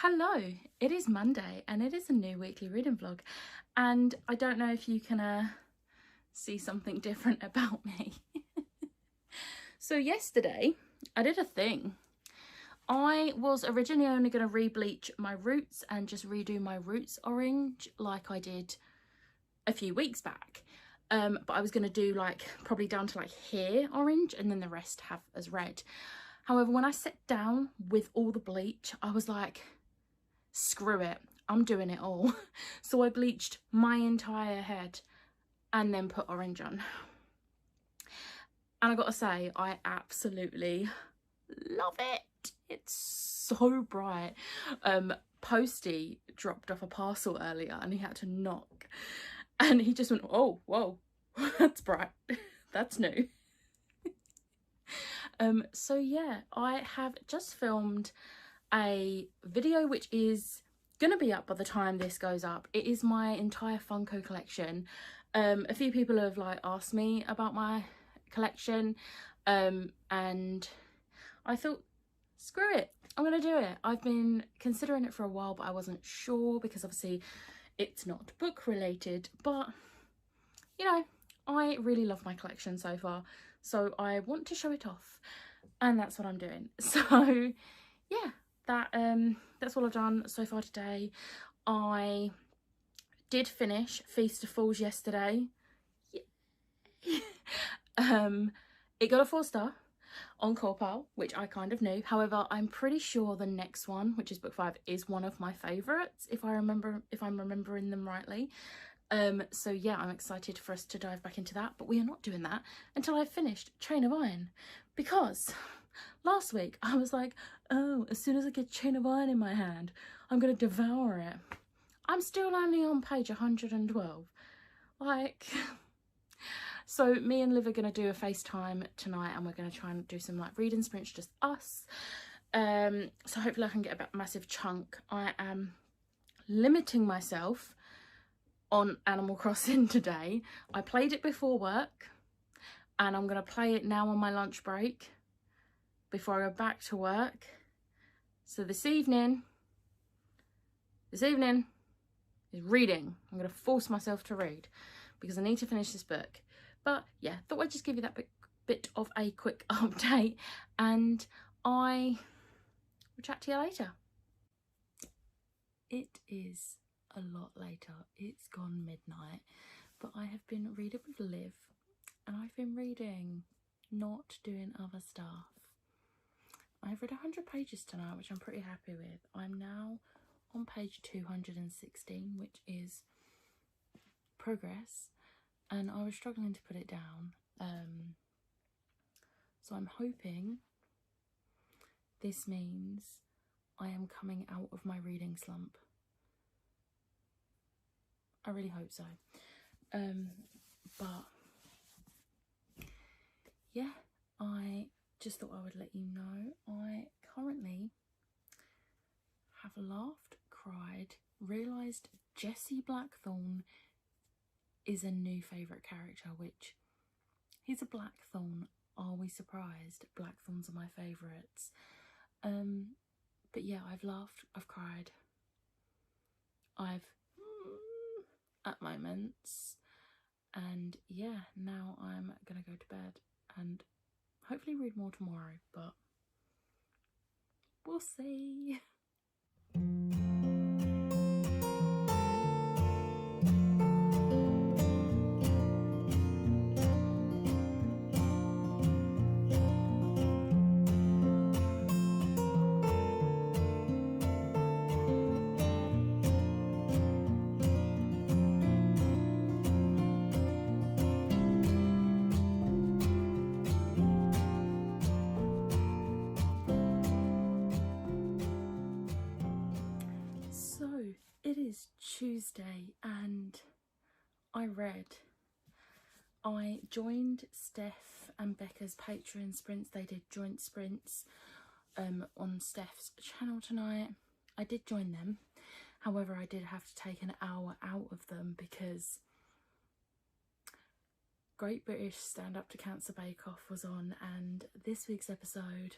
Hello, it is Monday and it is a new weekly reading vlog, and I don't know if you can see something different about me. So yesterday I did a thing. I was originally only going to re-bleach my roots and just redo my roots orange like I did a few weeks back, but I was going to do like probably down to like here orange and then the rest have as red. However, when I sat down with all the bleach, I was like, screw it, I'm doing it all. So I bleached my entire head and then put orange on, and I gotta say, I absolutely love it. It's so bright. Posty dropped off a parcel earlier and he had to knock and he just went, oh whoa, that's bright. That's new. So yeah, I have just filmed a video which is gonna be up by the time this goes up. It is my entire Funko collection. A few people have like asked me about my collection, and I thought, screw it, I'm gonna do it. I've been considering it for a while, but I wasn't sure because obviously it's not book related, but you know, I really love my collection so far, so I want to show it off, and that's what I'm doing. So yeah, that's all I've done so far today. I did finish Feast of Fools yesterday. It got a 4-star on CawPile, which I kind of knew. However, I'm pretty sure the next one, which is book 5, is one of my favourites, if I'm remembering them rightly. So yeah, I'm excited for us to dive back into that, but we are not doing that until I've finished Chain of Iron, because last week I was like, oh, as soon as I get Chain of Iron in my hand, I'm gonna devour it. I'm still only on page 112. Like, so me and Liv are gonna do a FaceTime tonight and we're gonna try and do some like reading sprints, just us. So hopefully I can get a massive chunk. I am limiting myself on Animal Crossing today. I played it before work and I'm going to play it now on my lunch break before I go back to work. So this evening is reading. I'm going to force myself to read because I need to finish this book. But yeah, thought I'd just give you that bit of a quick update, and I will chat to you later. It is a lot later. It's gone midnight, but I have been reading with Liv and I've been reading, not doing other stuff. I've read 100 pages tonight, which I'm pretty happy with. I'm now on page 216, which is progress, and I was struggling to put it down. So I'm hoping this means I am coming out of my reading slump. I really hope so. But yeah, I just thought I would let you know I currently have laughed, cried, realised Jesse Blackthorn is a new favourite character, which he's a Blackthorn. Are we surprised? Blackthorns are my favourites. But yeah, I've laughed, I've cried, I've at moments, and yeah, now I'm gonna go to bed and hopefully read more tomorrow, but we'll see. So it is Tuesday and I joined Steph and Becca's Patreon sprints. They did joint sprints on Steph's channel tonight. I did join them. However, I did have to take an hour out of them because Great British Stand Up to Cancer Bake Off was on, and this week's episode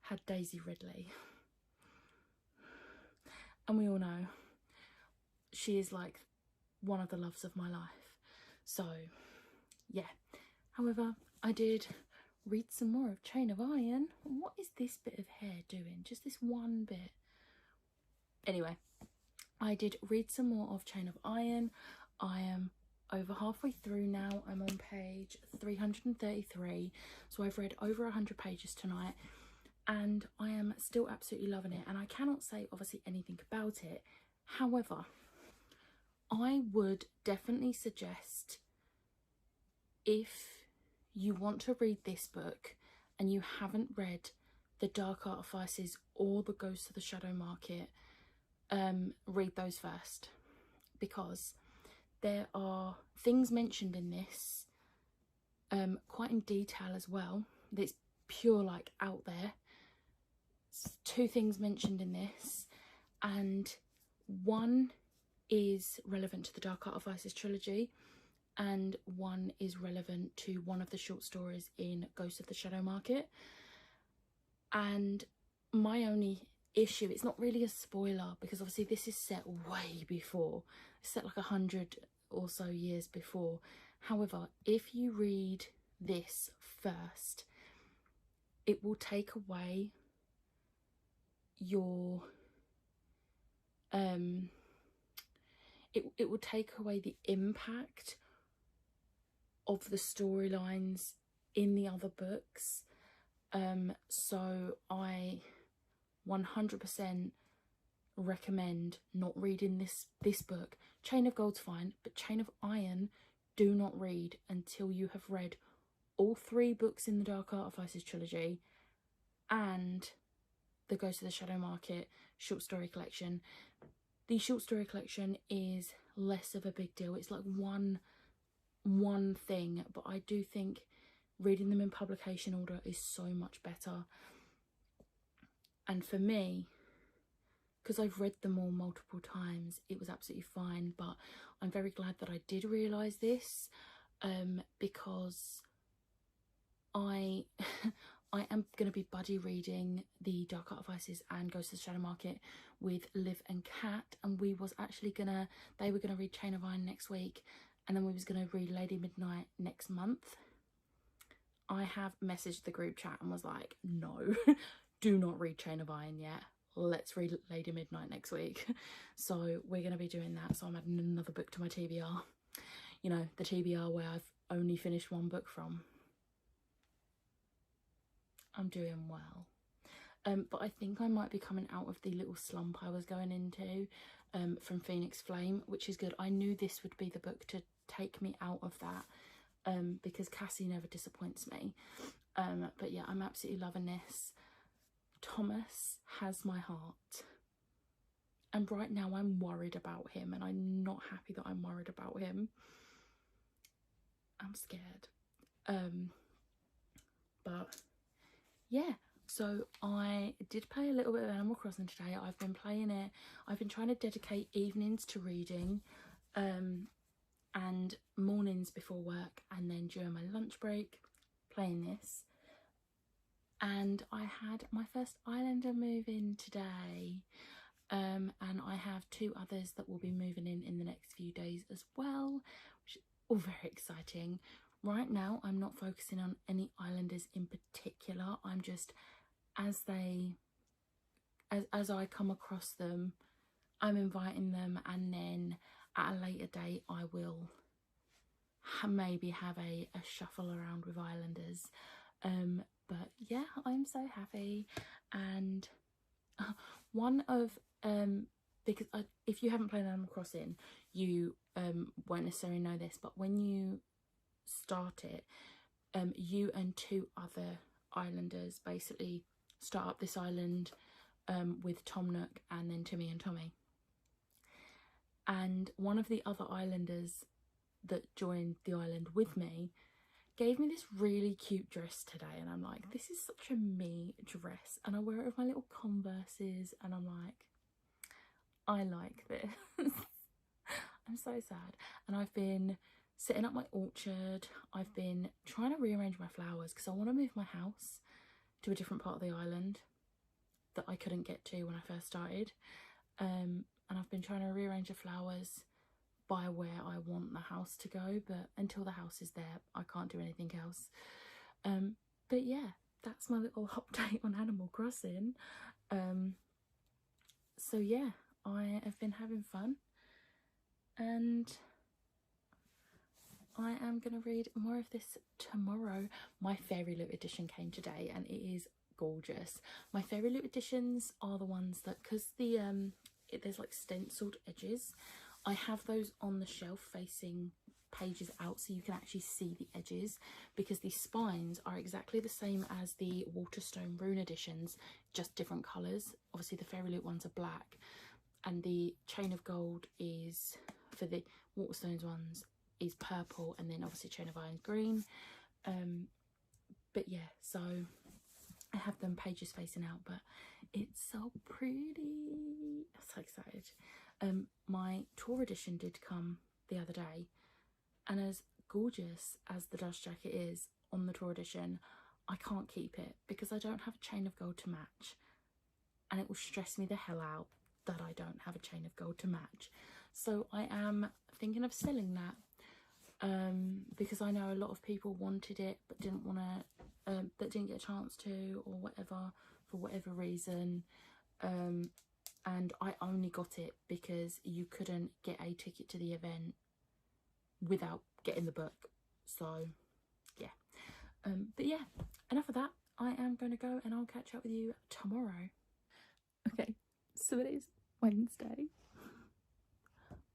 had Daisy Ridley. and we all know she is like one of the loves of my life. So yeah, however, I did read some more of Chain of Iron. What is this bit of hair doing? Just this one bit. Anyway, I did read some more of Chain of Iron. I am over halfway through now. I'm on page 333, so I've read over 100 pages tonight, and I am still absolutely loving it, and I cannot say obviously anything about it. However, I would definitely suggest, if you want to read this book and you haven't read The Dark Artifices or The Ghost of the Shadow Market, read those first, because there are things mentioned in this quite in detail as well. That's pure like out there. 2 things mentioned in this, and one is relevant to the Dark Artifices trilogy, and one is relevant to one of the short stories in Ghost of the Shadow Market. And my only issue, it's not really a spoiler, because obviously this is set way before, it's set like 100 or so years before. However, if you read this first, it will take away your it will take away the impact of the storylines in the other books. So I 100% recommend not reading this book. Chain of Gold's fine, but Chain of Iron, do not read until you have read all 3 books in the Dark Artifices trilogy and the Ghost of the Shadow Market short story collection. The short story collection is less of a big deal. It's like one thing, but I do think reading them in publication order is so much better. And for me, because I've read them all multiple times, it was absolutely fine. But I'm very glad that I did realise this, because I I am going to be buddy reading the Dark Artifices and Ghost of the Shadow Market with Liv and Kat, and they were gonna read Chain of Iron next week, and then we was gonna read Lady Midnight next month. I have messaged the group chat and was like, no, do not read Chain of Iron yet. Let's read Lady Midnight next week. So we're gonna be doing that. So I'm adding another book to my TBR. You know, the TBR where I've only finished 1 book from. I'm doing well. But I think I might be coming out of the little slump I was going into from Phoenix Flame, which is good. I knew this would be the book to take me out of that, because Cassie never disappoints me. But yeah, I'm absolutely loving this. Thomas has my heart, and right now I'm worried about him, and I'm not happy that I'm worried about him. I'm scared. But yeah, so I did play a little bit of Animal Crossing today. I've been playing it. I've been trying to dedicate evenings to reading, and mornings before work, and then during my lunch break playing this. And I had my first Islander move in today, and I have 2 others that will be moving in the next few days as well, which is all very exciting. Right now I'm not focusing on any Islanders in particular. I'm just, as I come across them, I'm inviting them, and then at a later date I will maybe have a shuffle around with Islanders. But yeah, I'm so happy. And one of because if you haven't played Animal Crossing, you won't necessarily know this, but when you start it, you and 2 other Islanders basically start up this island with Tom Nook and then Timmy and Tommy. And one of the other Islanders that joined the island with me gave me this really cute dress today, and I'm like, this is such a me dress, and I wear it with my little Converses, and I'm like, I like this. I'm so sad. And I've been setting up my orchard. I've been trying to rearrange my flowers because I want to move my house to a different part of the island that I couldn't get to when I first started. and I've been trying to rearrange the flowers by where I want the house to go, but until the house is there I can't do anything else. But yeah, that's my little update on Animal Crossing. So yeah, I have been having fun, and I am going to read more of this tomorrow. My Fairy Loot edition came today and it is gorgeous. My Fairy Loot editions are the ones that, because there's like stenciled edges, I have those on the shelf facing pages out so you can actually see the edges, because the spines are exactly the same as the Waterstone Rune editions, just different colours. Obviously the Fairy Loot ones are black, and the Chain of Gold is, for the Waterstones ones, is purple, and then obviously Chain of Iron's green. But yeah, so I have them pages facing out, but it's so pretty. I'm so excited. My tour edition did come the other day, and as gorgeous as the dust jacket is on the tour edition, I can't keep it because I don't have a Chain of Gold to match, and it will stress me the hell out that I don't have a Chain of Gold to match. So I am thinking of selling that, because I know a lot of people wanted it but didn't want to, that didn't get a chance to, or whatever, for whatever reason. And I only got it because you couldn't get a ticket to the event without getting the book. So yeah, but yeah, enough of that. I am going to go, and I'll catch up with you tomorrow. Okay, so it is Wednesday.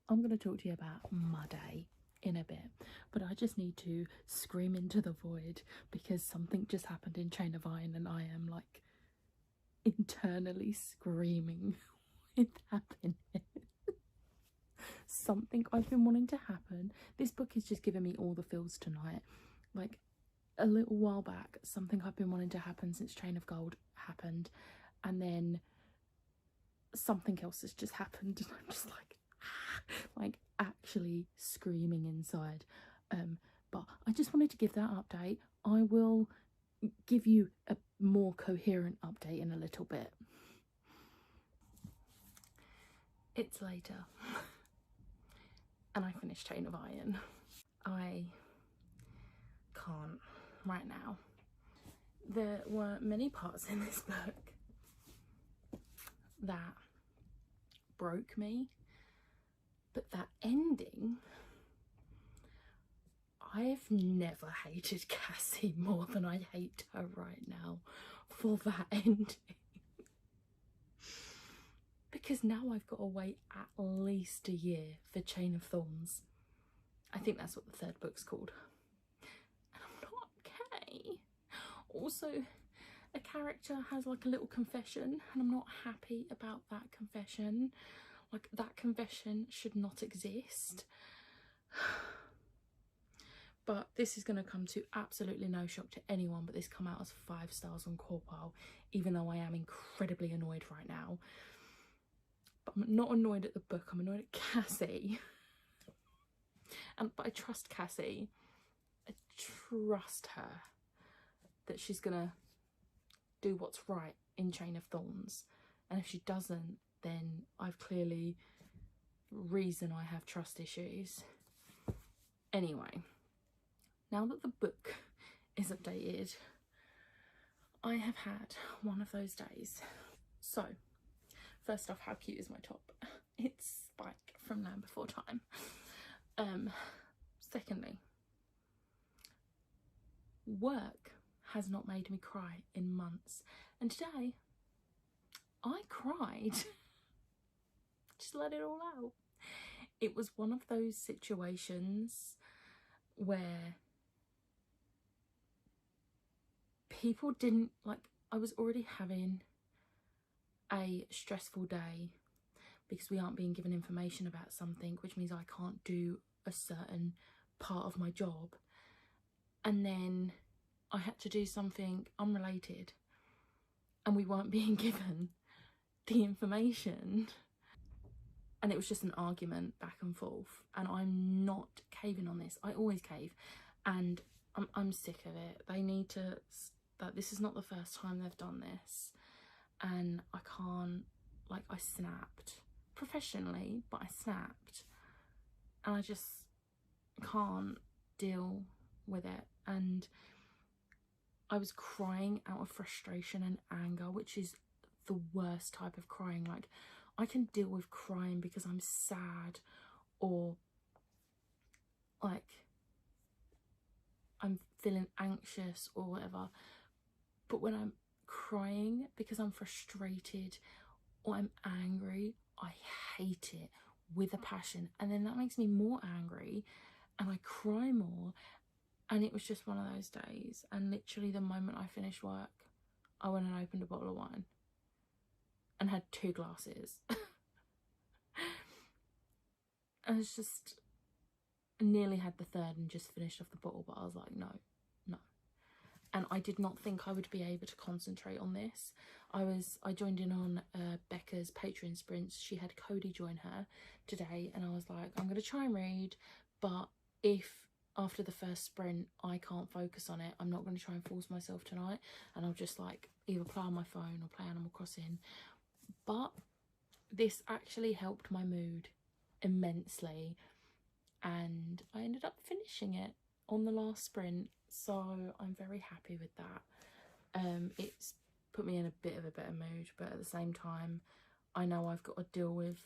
I'm going to talk to you about my day in a bit, but I just need to scream into the void because something just happened in Chain of Iron and I am like internally screaming with happiness. Something I've been wanting to happen. This book is just giving me all the feels tonight. Like a little while back, something I've been wanting to happen since Chain of Gold happened, and then something else has just happened, and I'm just like actually screaming inside. But I just wanted to give that update. I will give you a more coherent update in a little bit. It's later and I finished Chain of Iron. I can't right now. There were many parts in this book that broke me, but that ending, I've never hated Cassie more than I hate her right now for that ending. Because now I've got to wait at least a year for Chain of Thorns. I think that's what the third book's called. And I'm not okay. Also, a character has like a little confession, and I'm not happy about that confession. Like, that confession should not exist. But this is going to come to absolutely no shock to anyone, but this come out as 5 stars on Corpal, even though I am incredibly annoyed right now. But I'm not annoyed at the book, I'm annoyed at Cassie. But I trust Cassie. I trust her that she's gonna do what's right in Chain of Thorns. And if she doesn't, then I've clearly reason I have trust issues. Anyway, now that the book is updated, I have had one of those days. So, first off, how cute is my top? It's Spike from Land Before Time. Secondly, work has not made me cry in months, and today I cried. Just let it all out. It was one of those situations where people didn't, like, I was already having a stressful day because we aren't being given information about something, which means I can't do a certain part of my job, and then I had to do something unrelated and we weren't being given the information, and it was just an argument back and forth. And I'm not caving on this. I always cave, and I'm sick of it. They need to, that this is not the first time they've done this, and I can't, like, I snapped professionally, but I snapped, and I just can't deal with it. And I was crying out of frustration and anger, which is the worst type of crying. Like, I can deal with crying because I'm sad, or like I'm feeling anxious or whatever, but when I'm crying because I'm frustrated or I'm angry, I hate it with a passion, and then that makes me more angry and I cry more. And it was just one of those days, and literally the moment I finished work, I went and opened a bottle of wine and had 2 glasses. I was just nearly had the third and just finished off the bottle, but I was like, no. And I did not think I would be able to concentrate on this. I joined in on Becca's Patreon sprints. She had Cody join her today, and I was like, I'm going to try and read, but if after the first sprint I can't focus on it, I'm not going to try and force myself tonight, and I'll just like either play on my phone or play Animal Crossing. But this actually helped my mood immensely, and I ended up finishing it on the last sprint, so I'm very happy with that. It's put me in a bit of a better mood, but at the same time I know I've got to deal with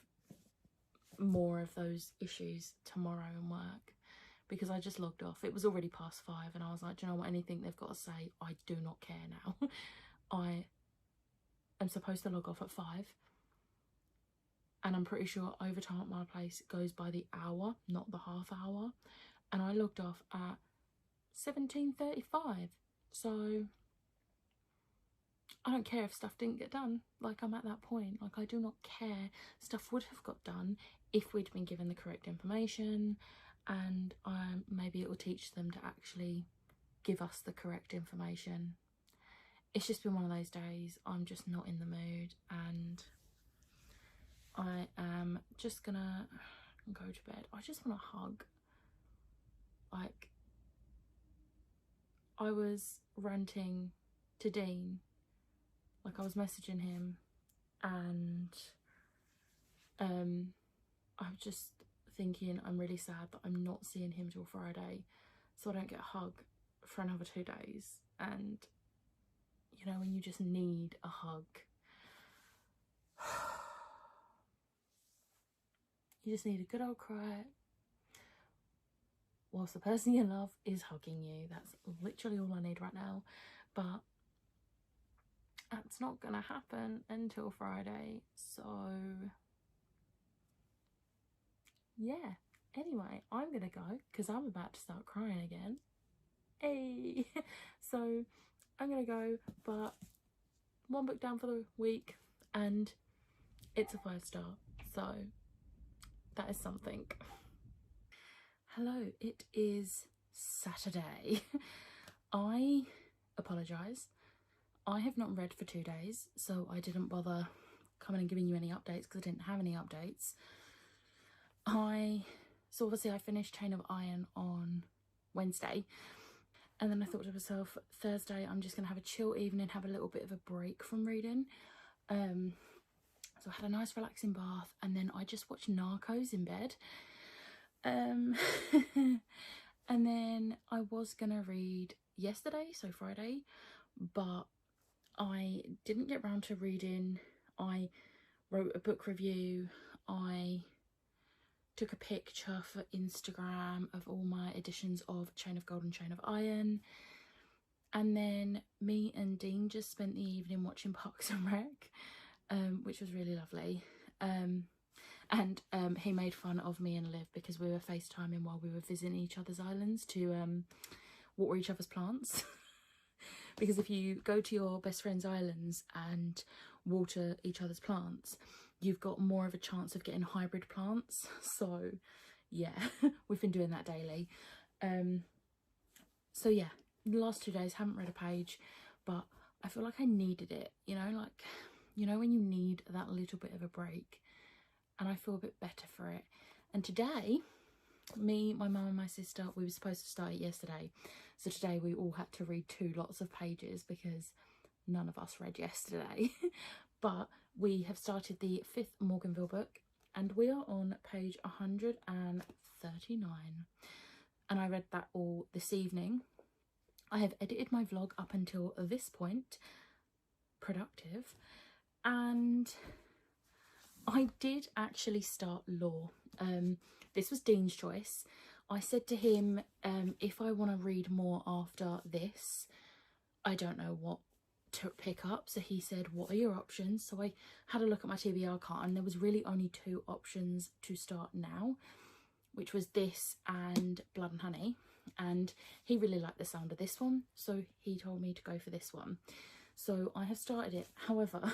more of those issues tomorrow in work, because I just logged off. It was already past 5 and I was like, do you know what, anything they've got to say, I do not care now. I am supposed to log off at 5, and I'm pretty sure overtime at my place goes by the hour, not the half hour, and I logged off at 17:35. So I don't care if stuff didn't get done. Like, I'm at that point. Like, I do not care. Stuff would have got done if we'd been given the correct information, and maybe it will teach them to actually give us the correct information. It's just been one of those days. I'm just not in the mood, and I am just gonna go to bed. I just want a hug. Like, I was ranting to Dean, like I was messaging him, and I'm just thinking I'm really sad that I'm not seeing him till Friday, so I don't get a hug for another 2 days. And you know, when you just need a hug, you just need a good old cry whilst the person you love is hugging you. That's literally all I need right now, but that's not gonna happen until Friday, so yeah. Anyway, I'm gonna go because I'm about to start crying again. Hey. So I'm gonna go, but 1 book down for the week and it's a 5-star, so that is something. Hello, it is Saturday. I apologise. I have not read for 2 days, so I didn't bother coming and giving you any updates because I didn't have any updates. So obviously I finished Chain of Iron on Wednesday, and then I thought to myself, Thursday I'm just gonna have a chill evening, have a little bit of a break from reading. So I had a nice relaxing bath, and then I just watched Narcos in bed. And then I was gonna read yesterday, so Friday, but I didn't get round to reading. I wrote a book review, I took a picture for Instagram of all my editions of Chain of Gold and Chain of Iron, and then me and Dean just spent the evening watching Parks and Rec, which was really lovely. And he made fun of me and Liv because we were FaceTiming while we were visiting each other's islands to water each other's plants. Because if you go to your best friend's islands and water each other's plants, you've got more of a chance of getting hybrid plants. So yeah, we've been doing that daily. So yeah, the last 2 days haven't read a page, but I feel like I needed it, you know, like, you know, when you need that little bit of a break, and I feel a bit better for it. And today, me, my mum and my sister, we were supposed to start it yesterday, so today we all had to read 2 lots of pages because none of us read yesterday. But we have started the 5th Morganville book, and we are on page 139, and I read that all this evening. I have edited my vlog up until this point, productive, and I did actually start Law. This was Dean's choice. I said to him, if I want to read more after this, I don't know what to pick up. So he said, what are your options? So I had a look at my TBR cart, and there was really only 2 options to start now, which was this and Blood and Honey. And he really liked the sound of this one, so he told me to go for this one. So I have started it. However,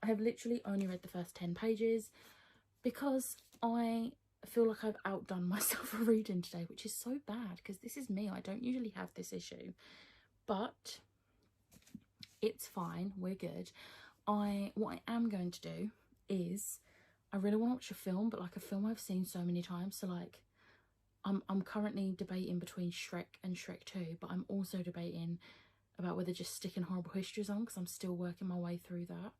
I have literally only read the first 10 pages because I feel like I've outdone myself for reading today, which is so bad because this is me. I don't usually have this issue, but it's fine. We're good. What I am going to do is, I really want to watch a film, but like a film I've seen so many times. So like, I'm currently debating between Shrek and Shrek 2, but I'm also debating about whether just sticking Horrible Histories on because I'm still working my way through that.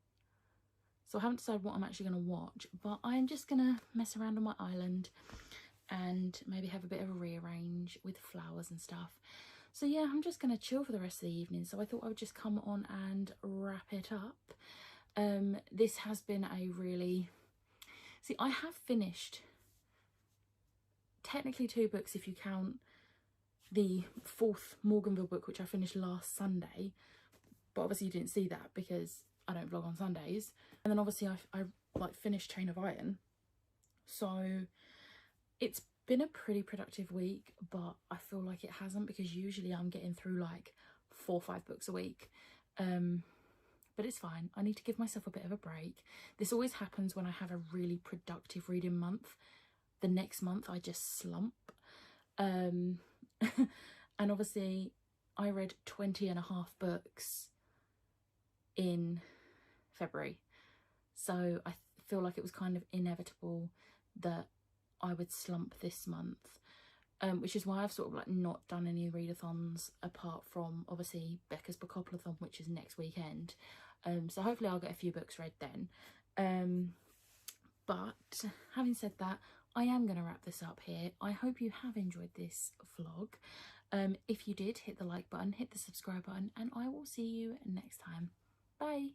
So I haven't decided what I'm actually going to watch, but I'm just going to mess around on my island and maybe have a bit of a rearrange with flowers and stuff. So yeah, I'm just going to chill for the rest of the evening. So I thought I would just come on and wrap it up. This has been a really... See, I have finished technically 2 books if you count the 4th Morganville book, which I finished last Sunday. But obviously you didn't see that because I don't vlog on Sundays. And then obviously I like finished Chain of Iron. So it's been a pretty productive week, but I feel like it hasn't because usually I'm getting through like 4 or 5 books a week. But it's fine. I need to give myself a bit of a break. This always happens when I have a really productive reading month. The next month I just slump. And obviously I read 20.5 books in February, so I feel like it was kind of inevitable that I would slump this month, which is why I've sort of like not done any readathons apart from obviously Becca's Bookopoly-thon, which is next weekend. So hopefully I'll get a few books read then. But having said that, I am going to wrap this up here. I hope you have enjoyed this vlog. If you did, hit the like button, hit the subscribe button, and I will see you next time. Bye.